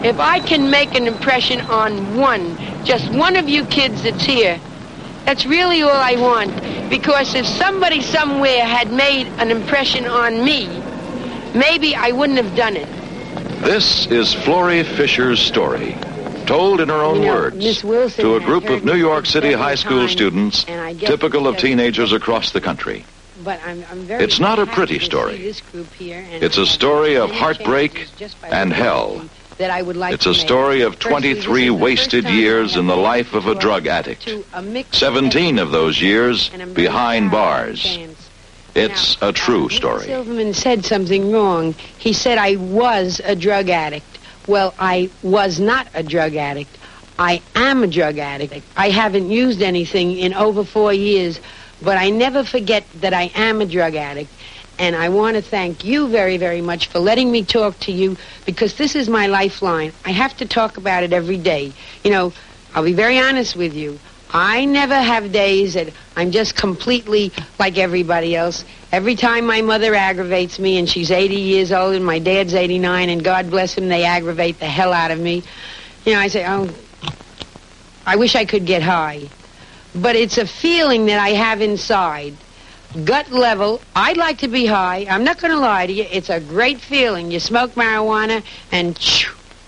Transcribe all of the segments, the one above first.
if I can make an impression on just one of you kids that's here, that's really all I want. Because if somebody somewhere had made an impression on me, maybe I wouldn't have done it. This is Florrie Fisher's story, told in her own words to a group of New York City high school students, typical of teenagers across the country. But I'm very It's not a pretty story. It's a story of heartbreak and hell. It's a story of 23 wasted years in the life of a drug addict. 17 of those years behind bars. It's a true story. Silverman said something wrong. He said I was a drug addict. Well, I was not a drug addict. I am a drug addict. I haven't used anything in over 4 years, but I never forget that I am a drug addict. And I want to thank you very, very much for letting me talk to you, because this is my lifeline. I have to talk about it every day. You know, I'll be very honest with you. I never have days that I'm just completely like everybody else. Every time my mother aggravates me, and she's 80 years old, and my dad's 89, and God bless him, they aggravate the hell out of me. You know, I say, oh, I wish I could get high. But it's a feeling that I have inside. Gut level, I'd like to be high. I'm not going to lie to you. It's a great feeling. You smoke marijuana, and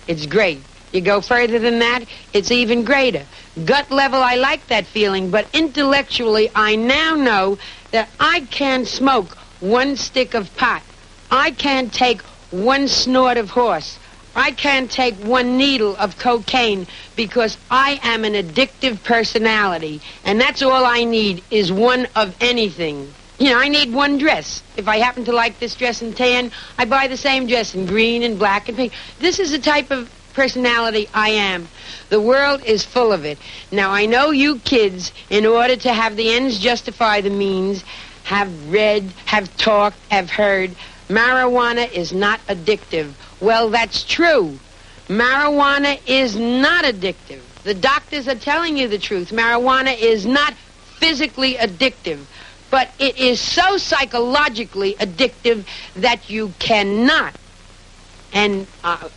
it's great. You go further than that, it's even greater. Gut level, I like that feeling, but intellectually, I now know that I can't smoke one stick of pot. I can't take one snort of horse. I can't take one needle of cocaine, because I am an addictive personality, and that's all I need is one of anything. You know, I need one dress. If I happen to like this dress in tan, I buy the same dress in green and black and pink. This is the type of personality I am. The world is full of it. Now, I know you kids, in order to have the ends justify the means, have read, have talked, have heard, marijuana is not addictive. Well, that's true. Marijuana is not addictive. The doctors are telling you the truth. Marijuana is not physically addictive, but it is so psychologically addictive that you cannot. And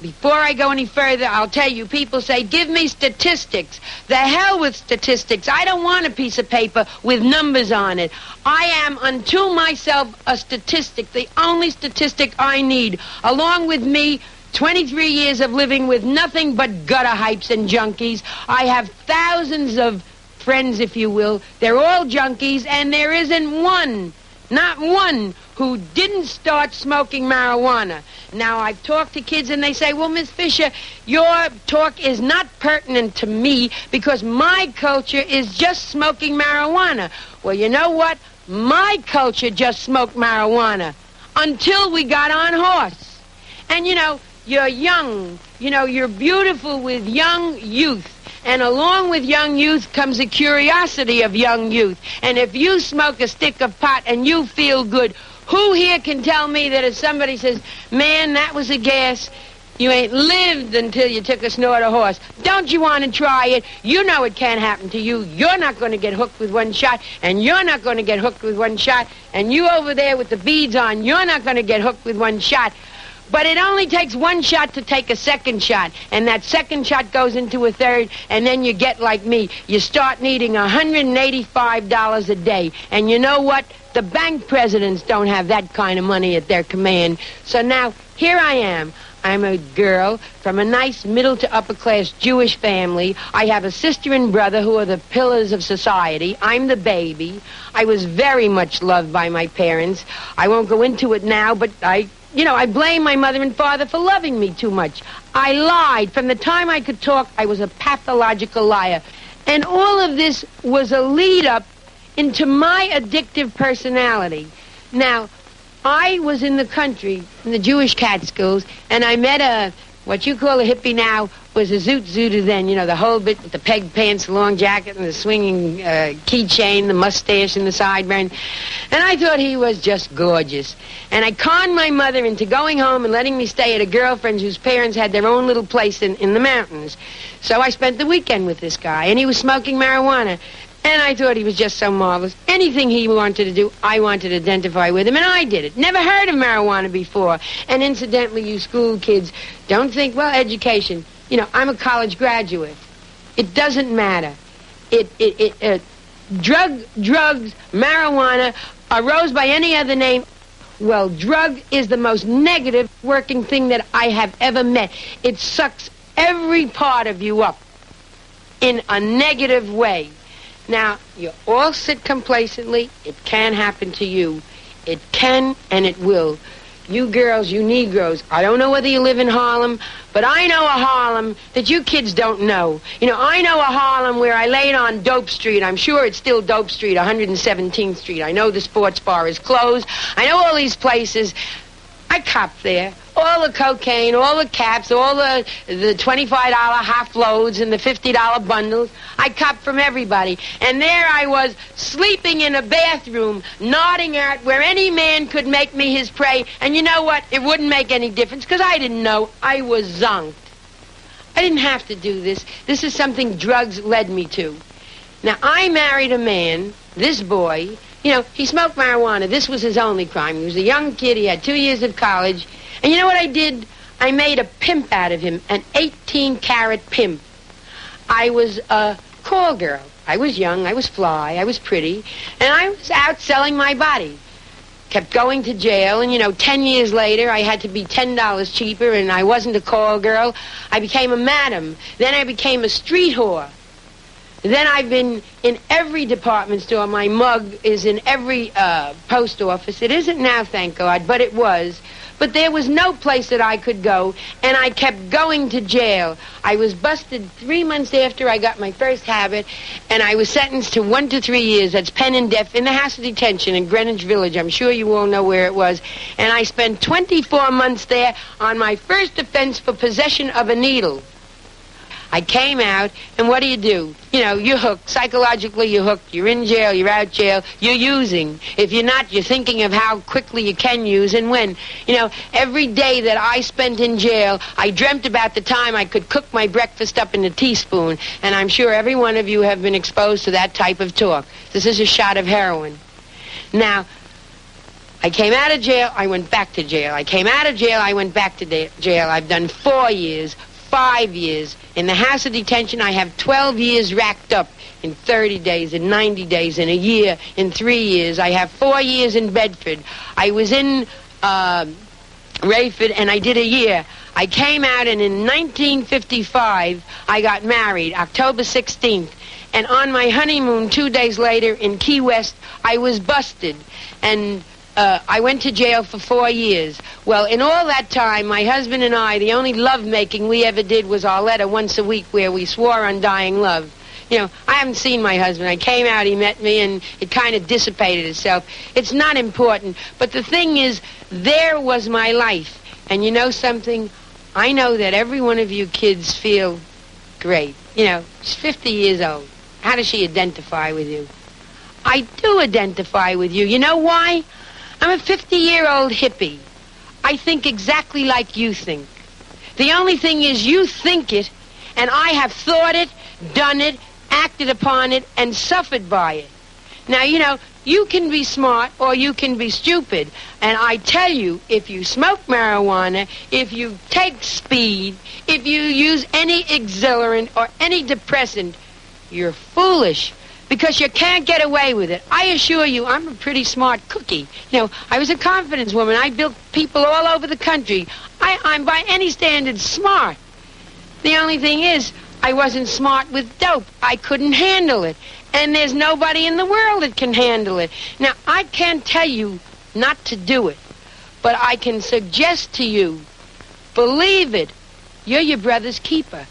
before I go any further, I'll tell you, people say, give me statistics. The hell with statistics. I don't want a piece of paper with numbers on it. I am unto myself a statistic, the only statistic I need. Along with me, 23 years of living with nothing but gutter hypes and junkies. I have thousands of friends, if you will. They're all junkies, and there isn't one, not one, who didn't start smoking marijuana. Now, I've talked to kids, and they say, well, Miss Fisher, your talk is not pertinent to me because my culture is just smoking marijuana. Well, you know what? My culture just smoked marijuana until we got on horse. And, you know, you're young. You know, you're beautiful with young youth. And along with young youth comes a curiosity of young youth. And if you smoke a stick of pot and you feel good, who here can tell me that if somebody says, man, that was a gas, you ain't lived until you took a snort of horse. Don't you want to try it? You know it can't happen to you. You're not going to get hooked with one shot, and you're not going to get hooked with one shot, and you over there with the beads on, you're not going to get hooked with one shot. But it only takes one shot to take a second shot, and that second shot goes into a third, and then you get like me. You start needing $185 a day, and you know what? The bank presidents don't have that kind of money at their command. So now, here I am. I'm a girl from a nice middle to upper class Jewish family. I have a sister and brother who are the pillars of society. I'm the baby. I was very much loved by my parents. I won't go into it now, but I blame my mother and father for loving me too much. I lied. From the time I could talk, I was a pathological liar. And all of this was a lead-up into my addictive personality. Now, I was in the country, in the Jewish Catskills, and I met what you call a hippie now, was a zoot-zooter then, you know, the whole bit with the peg pants, the long jacket, and the swinging keychain, the mustache, and the sideburn. And I thought he was just gorgeous. And I conned my mother into going home and letting me stay at a girlfriend's whose parents had their own little place in the mountains. So I spent the weekend with this guy, and he was smoking marijuana. And I thought he was just so marvelous. Anything he wanted to do, I wanted to identify with him, and I did it. Never heard of marijuana before. And incidentally, you school kids, don't think, well, education. You know, I'm a college graduate. It doesn't matter. Drugs, marijuana, arose by any other name. Well, drug is the most negative working thing that I have ever met. It sucks every part of you up in a negative way. Now, you all sit complacently. It can happen to you. It can and it will. You girls, you Negroes, I don't know whether you live in Harlem, but I know a Harlem that you kids don't know. You know, I know a Harlem where I laid on Dope Street. I'm sure it's still Dope Street, 117th Street. I know the sports bar is closed. I know all these places. I copped there. All the cocaine, all the caps, all the $25 half loads and the $50 bundles. I copped from everybody. And there I was, sleeping in a bathroom, nodding out where any man could make me his prey. And you know what? It wouldn't make any difference because I didn't know. I was zonked. I didn't have to do this. This is something drugs led me to. Now, I married a man, this boy. You know, he smoked marijuana. This was his only crime. He was a young kid. He had 2 years of college. And you know what I did? I made a pimp out of him, an 18-carat pimp. I was a call girl. I was young, I was fly, I was pretty, and I was out selling my body. Kept going to jail, and, 10 years later, I had to be $10 cheaper, and I wasn't a call girl. I became a madam. Then I became a street whore. Then I've been in every department store. My mug is in every post office. It isn't now, thank God, but it was. But there was no place that I could go, and I kept going to jail. I was busted 3 months after I got my first habit, and I was sentenced to 1 to 3 years. That's pen and death in the house of detention in Greenwich Village. I'm sure you all know where it was. And I spent 24 months there on my first offense for possession of a needle. I came out, and what do? You're hooked. Psychologically, you're hooked. You're in jail, you're out jail, you're using. If you're not, you're thinking of how quickly you can use and when. Every day that I spent in jail, I dreamt about the time I could cook my breakfast up in a teaspoon, and I'm sure every one of you have been exposed to that type of talk. This is a shot of heroin. Now, I came out of jail, I went back to jail. I came out of jail, I went back to jail. I've done 4 years, 5 years. In the house of detention, I have 12 years racked up in 30 days, in 90 days, in a year, in 3 years. I have 4 years in Bedford. I was in Rayford, and I did a year. I came out, and in 1955, I got married, October 16th. And on my honeymoon, 2 days later, in Key West, I was busted. And I went to jail for 4 years. Well, in all that time, my husband and I, the only lovemaking we ever did was our letter once a week where we swore undying love. I haven't seen my husband. I came out, he met me, and it kind of dissipated itself. It's not important. But the thing is, there was my life. And you know something? I know that every one of you kids feel great. She's 50 years old. How does she identify with you? I do identify with you. You know why? I'm a 50-year-old hippie. I think exactly like you think. The only thing is you think it, and I have thought it, done it, acted upon it, and suffered by it. Now, you can be smart or you can be stupid. And I tell you, if you smoke marijuana, if you take speed, if you use any exhilarant or any depressant, you're foolish. Because you can't get away with it. I assure you, I'm a pretty smart cookie. I was a confidence woman. I built people all over the country. I'm by any standard smart. The only thing is, I wasn't smart with dope. I couldn't handle it. And there's nobody in the world that can handle it. Now, I can't tell you not to do it. But I can suggest to you, believe it, you're your brother's keeper.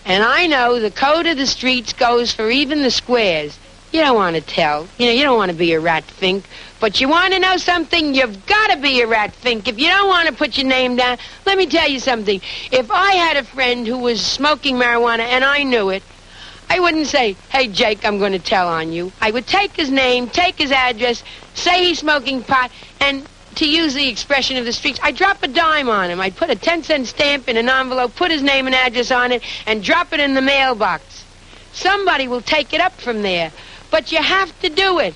And I know the code of the streets goes for even the squares. You don't want to tell. You don't want to be a rat fink. But you want to know something? You've got to be a rat fink. If you don't want to put your name down, let me tell you something. If I had a friend who was smoking marijuana and I knew it, I wouldn't say, hey, Jake, I'm going to tell on you. I would take his name, take his address, say he's smoking pot, and to use the expression of the streets, I'd drop a dime on him. I'd put a 10-cent stamp in an envelope, put his name and address on it, and drop it in the mailbox. Somebody will take it up from there. But you have to do it.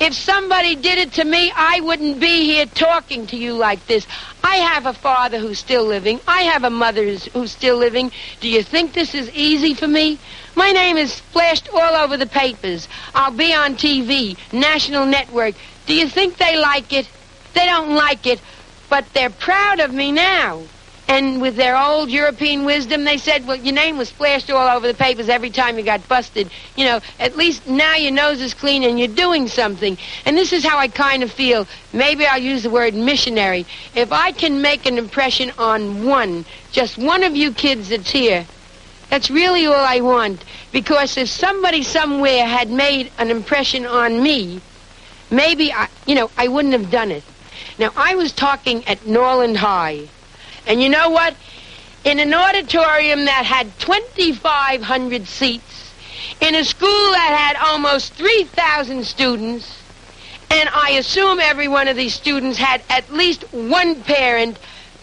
If somebody did it to me, I wouldn't be here talking to you like this. I have a father who's still living. I have a mother who's still living. Do you think this is easy for me? My name is flashed all over the papers. I'll be on TV, national network. Do you think they like it? They don't like it, but they're proud of me now. And with their old European wisdom, they said, well, your name was flashed all over the papers every time you got busted. You know, at least now your nose is clean and you're doing something. And this is how I kind of feel. Maybe I'll use the word missionary. If I can make an impression on just one of you kids that's here, that's really all I want. Because if somebody somewhere had made an impression on me, maybe, I wouldn't have done it. Now, I was talking at Norland High. And you know what? In an auditorium that had 2,500 seats, in a school that had almost 3,000 students, and I assume every one of these students had at least one parent,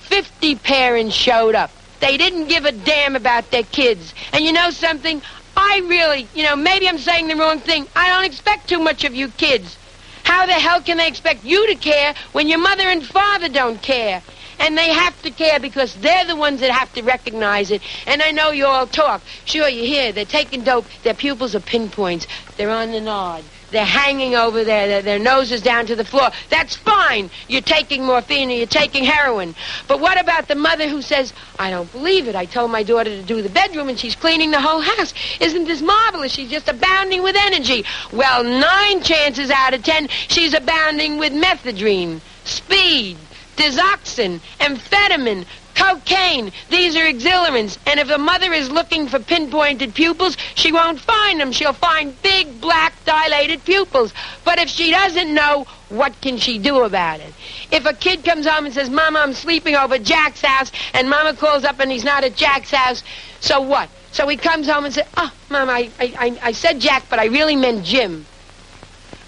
50 parents showed up. They didn't give a damn about their kids. And you know something? I really, maybe I'm saying the wrong thing. I don't expect too much of you kids. How the hell can they expect you to care when your mother and father don't care? And they have to care because they're the ones that have to recognize it. And I know you all talk. Sure, you hear. They're taking dope. Their pupils are pinpoints. They're on the nod. They're hanging over there. Their noses down to the floor. That's fine. You're taking morphine or you're taking heroin. But what about the mother who says, I don't believe it. I told my daughter to do the bedroom and she's cleaning the whole house. Isn't this marvelous? She's just abounding with energy. Well, 9 chances out of 10, she's abounding with methadone, speed, disoxin, amphetamine, cocaine. These are exhilarants. And if a mother is looking for pinpointed pupils, she won't find them. She'll find big, black, dilated pupils. But if she doesn't know, what can she do about it? If a kid comes home and says, Mama, I'm sleeping over at Jack's house, and Mama calls up and he's not at Jack's house, so what? So he comes home and says, oh, Mama, I said Jack, but I really meant Jim.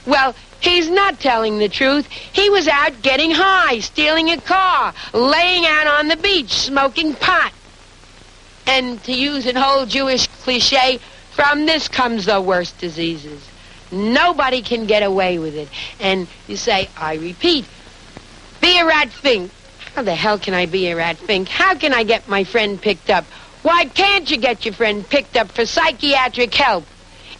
Well, he's not telling the truth. He was out getting high, stealing a car, laying out on the beach, smoking pot. And to use an old Jewish cliche, from this comes the worst diseases. Nobody can get away with it. And you say, I repeat, be a rat fink. How the hell can I be a rat fink? How can I get my friend picked up? Why can't you get your friend picked up for psychiatric help?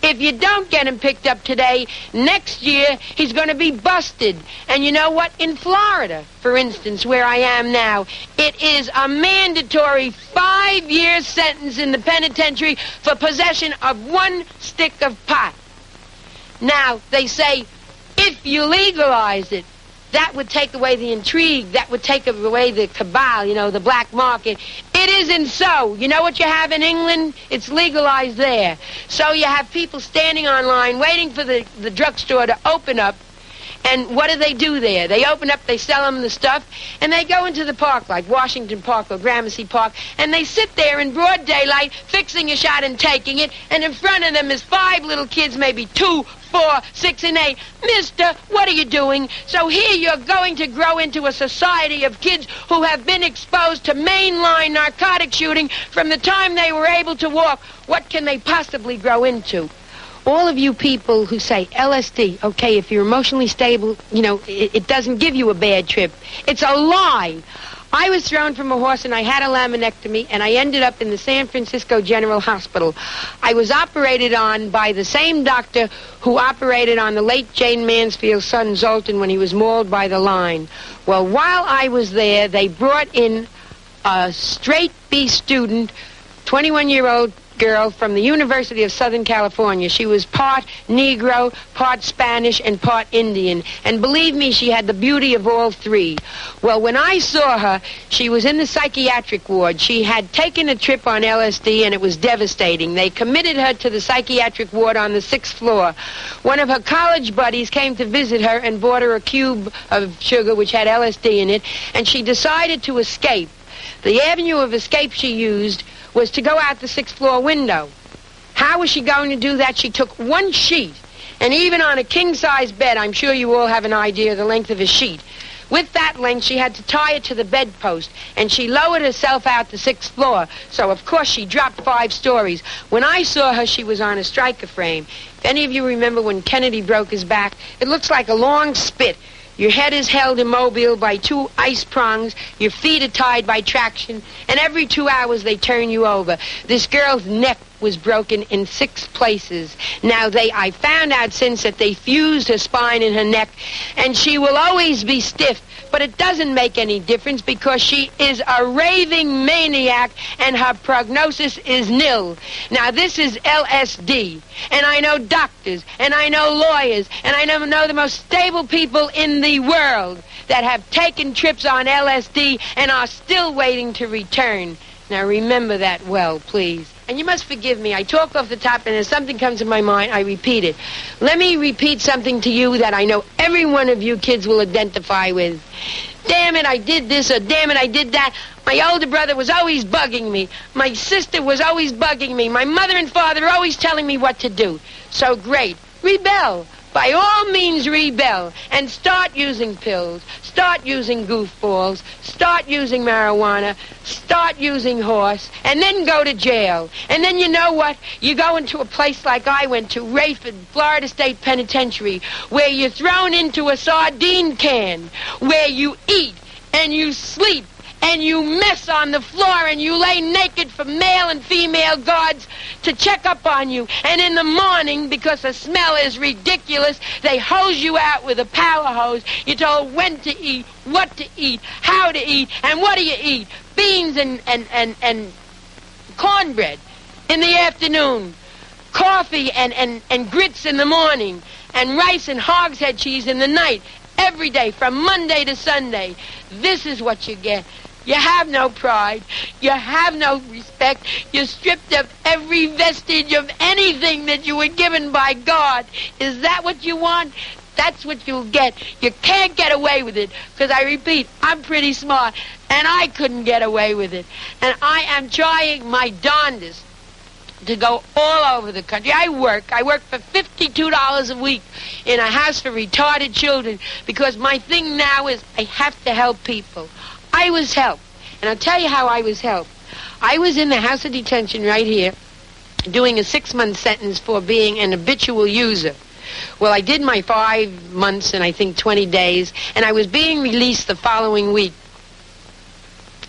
If you don't get him picked up today, next year he's going to be busted. And you know what? In Florida, for instance, where I am now, it is a mandatory 5-year sentence in the penitentiary for possession of 1 stick of pot. Now, they say, if you legalize it, that would take away the intrigue. That would take away the cabal, the black market. It isn't so. You know what you have in England? It's legalized there. So you have people standing online waiting for the drugstore to open up. And what do there? They open up, they sell them the stuff, and they go into the park, like Washington Park or Gramercy Park, and they sit there in broad daylight, fixing a shot and taking it, and in front of them is 5 little kids, maybe 2, 4, 6, and 8. Mister, what are you doing? So here you're going to grow into a society of kids who have been exposed to mainline narcotic shooting from the time they were able to walk. What can they possibly grow into? All of you people who say LSD, okay, if you're emotionally stable, it doesn't give you a bad trip. It's a lie. I was thrown from a horse and I had a laminectomy and I ended up in the San Francisco General Hospital. I was operated on by the same doctor who operated on the late Jane Mansfield's son Zoltan when he was mauled by the line. Well, while I was there, they brought in a straight B student, 21-year-old girl from the University of Southern California. She was part Negro, part Spanish, and part Indian. And believe me, she had the beauty of all 3. Well, when I saw her, she was in the psychiatric ward. She had taken a trip on LSD, and it was devastating. They committed her to the psychiatric ward on the 6th floor. One of her college buddies came to visit her and bought her a cube of sugar which had LSD in it, and she decided to escape. The avenue of escape she used was to go out the 6th floor window. How was she going to do that? She took 1 sheet, and even on a king-size bed, I'm sure you all have an idea of the length of a sheet. With that length, she had to tie it to the bedpost, and she lowered herself out the 6th floor. So, of course, she dropped 5 stories. When I saw her, she was on a striker frame. If any of you remember when Kennedy broke his back, it looks like a long spit. Your head is held immobile by 2 ice prongs. Your feet are tied by traction. And every 2 hours, they turn you over. This girl's neck was broken in 6 places. Now, I found out since that they fused her spine in her neck, and she will always be stiff. But it doesn't make any difference because she is a raving maniac and her prognosis is nil. Now, this is LSD. And I know doctors, and I know lawyers, and I know the most stable people in the world that have taken trips on LSD and are still waiting to return. Now, remember that well, please. And you must forgive me. I talk off the top, and if something comes to my mind, I repeat it. Let me repeat something to you that I know every one of you kids will identify with. Damn it, I did this, or damn it, I did that. My older brother was always bugging me. My sister was always bugging me. My mother and father are always telling me what to do. So great. Rebel. By all means, rebel. And start using pills. Start using goofballs. Start using marijuana. Start using horse. And then go to jail. And then you know what? You go into a place like I went to, Rayford, Florida State Penitentiary, where you're thrown into a sardine can, where you eat and you sleep and you mess on the floor and you lay naked for male and female guards to check up on you. And in the morning, because the smell is ridiculous, they hose you out with a power hose. You're told when to eat, what to eat, how to eat, and what do you eat? Beans and cornbread in the afternoon, coffee and grits in the morning, and rice and hogshead cheese in the night, every day from Monday to Sunday. This is what you get. You have no pride. You have no respect. You're stripped of every vestige of anything that you were given by God. Is that what you want? That's what you'll get. You can't get away with it. Because I repeat, I'm pretty smart. And I couldn't get away with it. And I am trying my darndest to go all over the country. I work for $52 a week in a house for retarded children. Because my thing now is I have to help people. I was helped. And I'll tell you how I was helped. I was in the house of detention right here doing a 6-month sentence for being an habitual user. Well, I did my 5 months and I think 20 days, and I was being released the following week.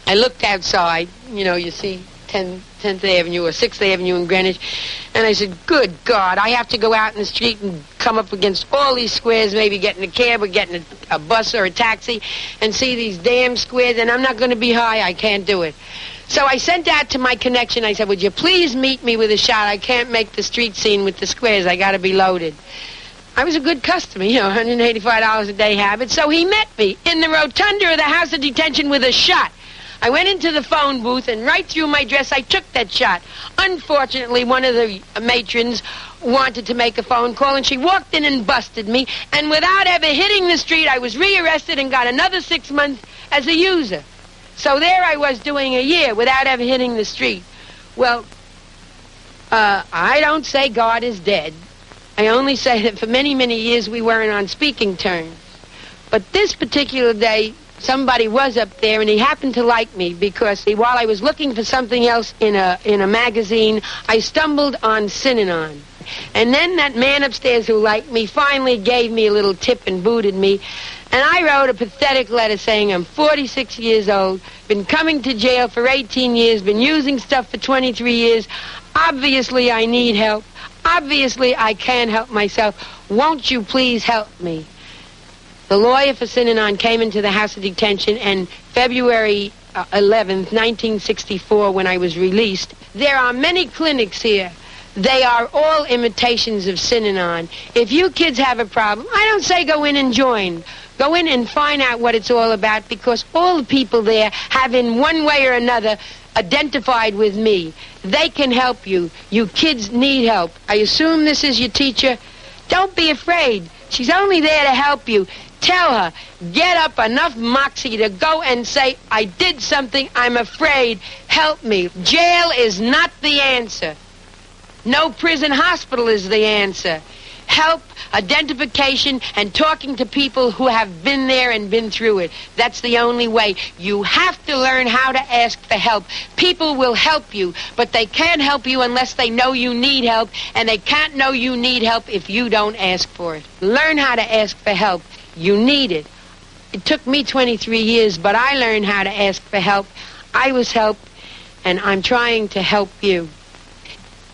I looked outside, you see 10th Avenue or 6th Avenue in Greenwich, and I said, good God, I have to go out in the street and come up against all these squares, maybe getting a cab or getting a bus or a taxi, and see these damn squares, and I'm not going to be high. I can't do it. So I sent out to my connection. I said, would you please meet me with a shot? I can't make the street scene with the squares. I got to be loaded. I was a good customer, $185 a day habit. So he met me in the rotunda of the house of detention with a shot. I went into the phone booth, and right through my dress, I took that shot. Unfortunately, one of the matrons wanted to make a phone call, and she walked in and busted me. And without ever hitting the street, I was rearrested and got another 6 months as a user. So there I was doing a year without ever hitting the street. Well, I don't say God is dead. I only say that for many, many years we weren't on speaking terms. But this particular day, somebody was up there, and he happened to like me because while I was looking for something else in a magazine, I stumbled on Synanon. And then that man upstairs who liked me finally gave me a little tip and booted me. And I wrote a pathetic letter saying I'm 46 years old, been coming to jail for 18 years, been using stuff for 23 years. Obviously, I need help. Obviously, I can't help myself. Won't you please help me? The lawyer for Synanon came into the house of detention, and February 11th, 1964, when I was released, there are many clinics here. They are all imitations of Synanon. If you kids have a problem, I don't say go in and join. Go in and find out what it's all about, because all the people there have in one way or another identified with me. They can help you. You kids need help. I assume this is your teacher. Don't be afraid. She's only there to help you. Tell her, get up enough moxie to go and say, I did something, I'm afraid, help me. Jail is not the answer. No prison hospital is the answer. help, identification, and talking to people who have been there and been through it. That's the only way. You have to learn how to ask for help. People will help you, but they can't help you unless they know you need help, and they can't know you need help if you don't ask for it. Learn how to ask for help. You need it. It took me 23 years, but I learned how to ask for help. I was helped, and I'm trying to help you.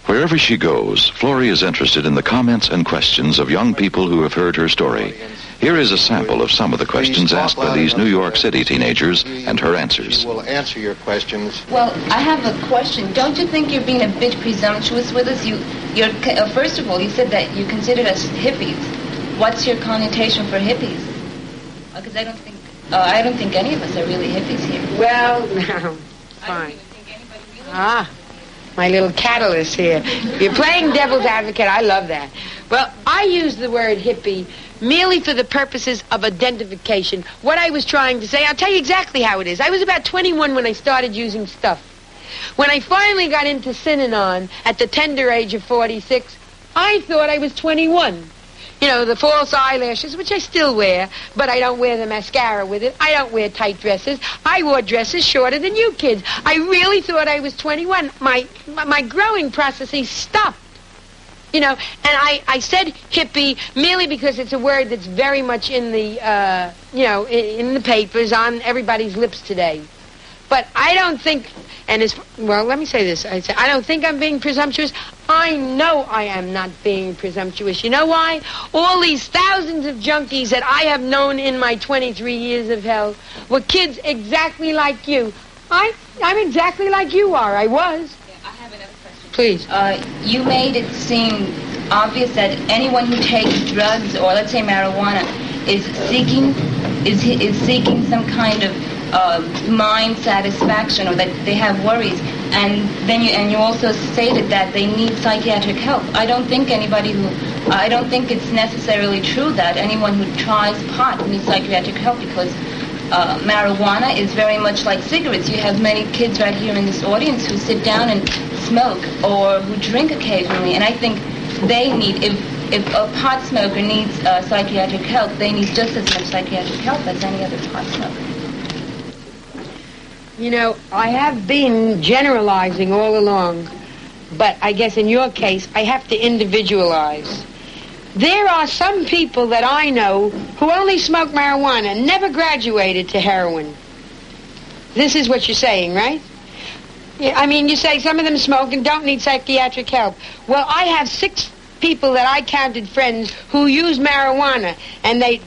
Wherever she goes, Florrie is interested in the comments and questions of young people who have heard her story. Here is a sample of some of the questions asked by these New York City teenagers and her answers. We will answer your questions. Well, I have a question. Don't you think you're being a bit presumptuous with us? First of all, you said that you considered us hippies. What's your connotation for hippies? Because I don't think any of us are really hippies here. Well, now, fine. I don't even think anybody really my little catalyst here. You're playing devil's advocate. I love that. Well, I use the word hippie merely for the purposes of identification. What I was trying to say, I'll tell you exactly how it is. I was about 21 when I started using stuff. When I finally got into Synanon at the tender age of 46, I thought I was 21. You know, the false eyelashes, which I still wear, but I don't wear the mascara with it. I don't wear tight dresses. I wore dresses shorter than you kids. I really thought I was 21. My growing processes stopped. You know, and I said hippie merely because it's a word that's very much in the, in the papers, on everybody's lips today. But I don't think, let me say this. I don't think I'm being presumptuous. I know I am not being presumptuous. You know why? All these thousands of junkies that I have known in my 23 years of hell were kids exactly like you. I'm exactly like you are. I was. Yeah, I have another question. Please. You made it seem obvious that anyone who takes drugs, or let's say marijuana, is seeking some kind of mind satisfaction, or that they have worries, and then you also stated that they need psychiatric help. I don't think it's necessarily true that anyone who tries pot needs psychiatric help, because marijuana is very much like cigarettes. You have many kids right here in this audience who sit down and smoke, or who drink occasionally, and I think they need, if a pot smoker needs psychiatric help, they need just as much psychiatric help as any other pot smoker. You know, I have been generalizing all along, but I guess in your case, I have to individualize. There are some people that I know who only smoke marijuana, never graduated to heroin. This is what you're saying, right? Yeah, I mean, you say some of them smoke and don't need psychiatric help. Well, I have 6 people that I counted friends who use marijuana, and they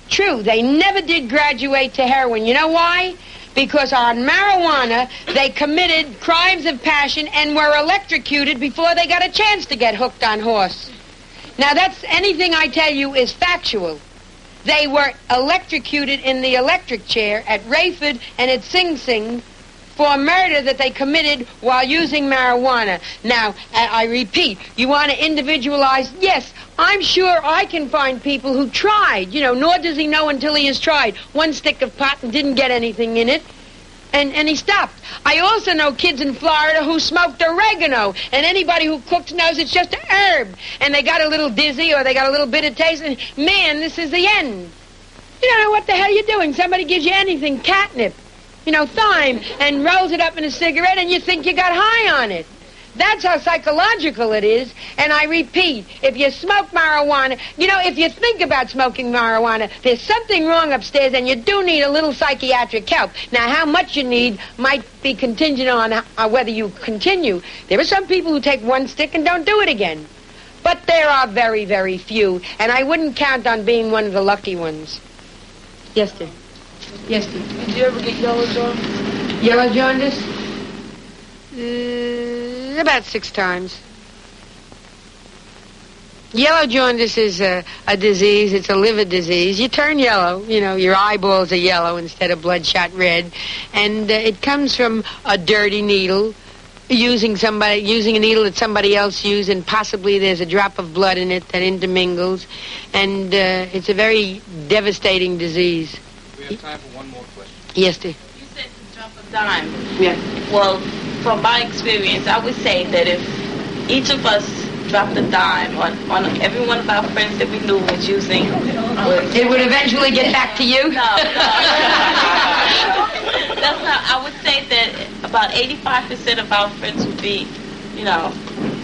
never did graduate to heroin. You know why? Because on marijuana, they committed crimes of passion and were electrocuted before they got a chance to get hooked on horse. Now, anything I tell you is factual. They were electrocuted in the electric chair at Rayford and at Sing Sing for murder that they committed while using marijuana. Now, I repeat, you want to individualize? Yes, I'm sure I can find people who tried, nor does he know until he has tried. 1 stick of pot and didn't get anything in it, and he stopped. I also know kids in Florida who smoked oregano, and anybody who cooks knows it's just an herb, and they got a little dizzy or they got a little bit of taste, and man, this is the end. You don't know what the hell you're doing. Somebody gives you anything, catnip, thyme, and rolls it up in a cigarette, and you think you got high on it. That's how psychological it is. And I repeat, if you smoke marijuana, if you think about smoking marijuana, there's something wrong upstairs, and you do need a little psychiatric help. Now, how much you need might be contingent on whether you continue. There are some people who take 1 stick and don't do it again. But there are very, very few, and I wouldn't count on being one of the lucky ones. Yes, dear. Yes, dear. Did you ever get yellow jaundice? Yellow jaundice? About 6 times. Yellow jaundice is a disease. It's a liver disease. You turn yellow. Your eyeballs are yellow instead of bloodshot red. And it comes from a dirty needle, using a needle that somebody else used, and possibly there's a drop of blood in it that intermingles. And it's a very devastating disease. We have time for one more question. Yes, dear. You said to drop a dime. Yeah. Well, from my experience, I would say that if each of us dropped a dime on every one of our friends that we knew was using. It would eventually get back to you? No. That's not. I would say that about 85% of our friends would be,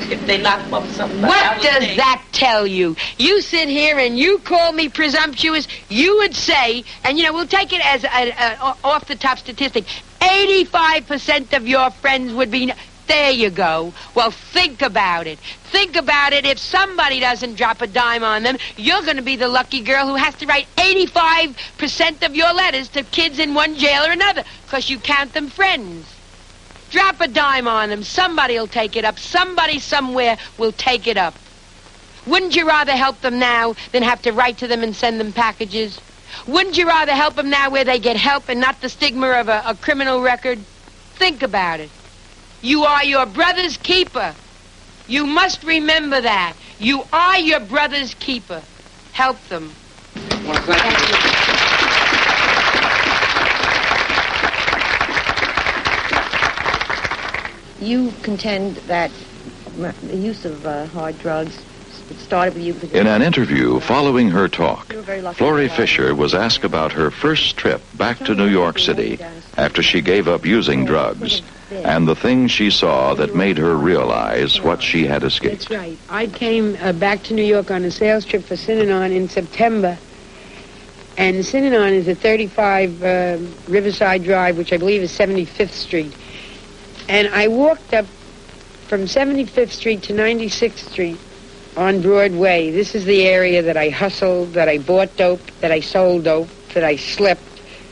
if they lock them up with something. What does that tell you? You sit here and you call me presumptuous. You would say, and we'll take it as an off-the-top statistic, 85% of your friends would be... There you go. Well, think about it. Think about it. If somebody doesn't drop a dime on them, you're going to be the lucky girl who has to write 85% of your letters to kids in one jail or another, because you count them friends. Drop a dime on them. Somebody will take it up. Somebody somewhere will take it up. Wouldn't you rather help them now than have to write to them and send them packages? Wouldn't you rather help them now where they get help and not the stigma of a criminal record? Think about it. You are your brother's keeper. You must remember that. You are your brother's keeper. Help them. You contend that the use of hard drugs, it started with you... In an interview following her talk, Florrie Fisher was asked about her first trip back to New York City after she gave up using drugs and the things she saw that made her realize what she had escaped. That's right. I came back to New York on a sales trip for Synanon in September. And Synanon is at 35 Riverside Drive, which I believe is 75th Street. And I walked up from 75th Street to 96th Street on Broadway. This is the area that I hustled, that I bought dope, that I sold dope, that I slept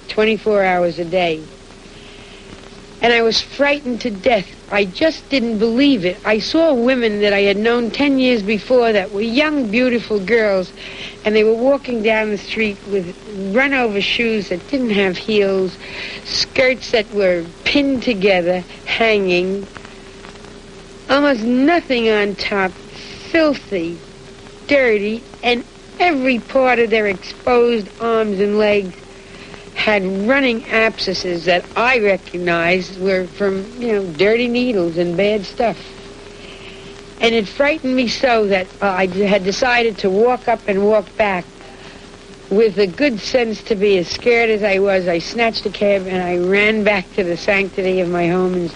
24 hours a day. And I was frightened to death. I just didn't believe it. I saw women that I had known 10 years before that were young, beautiful girls, and they were walking down the street with run-over shoes that didn't have heels, skirts that were pinned together, hanging, almost nothing on top, filthy, dirty, and every part of their exposed arms and legs had running abscesses that I recognized were from, dirty needles and bad stuff. And it frightened me so that I had decided to walk up and walk back. With the good sense to be as scared as I was, I snatched a cab and I ran back to the sanctity of my home and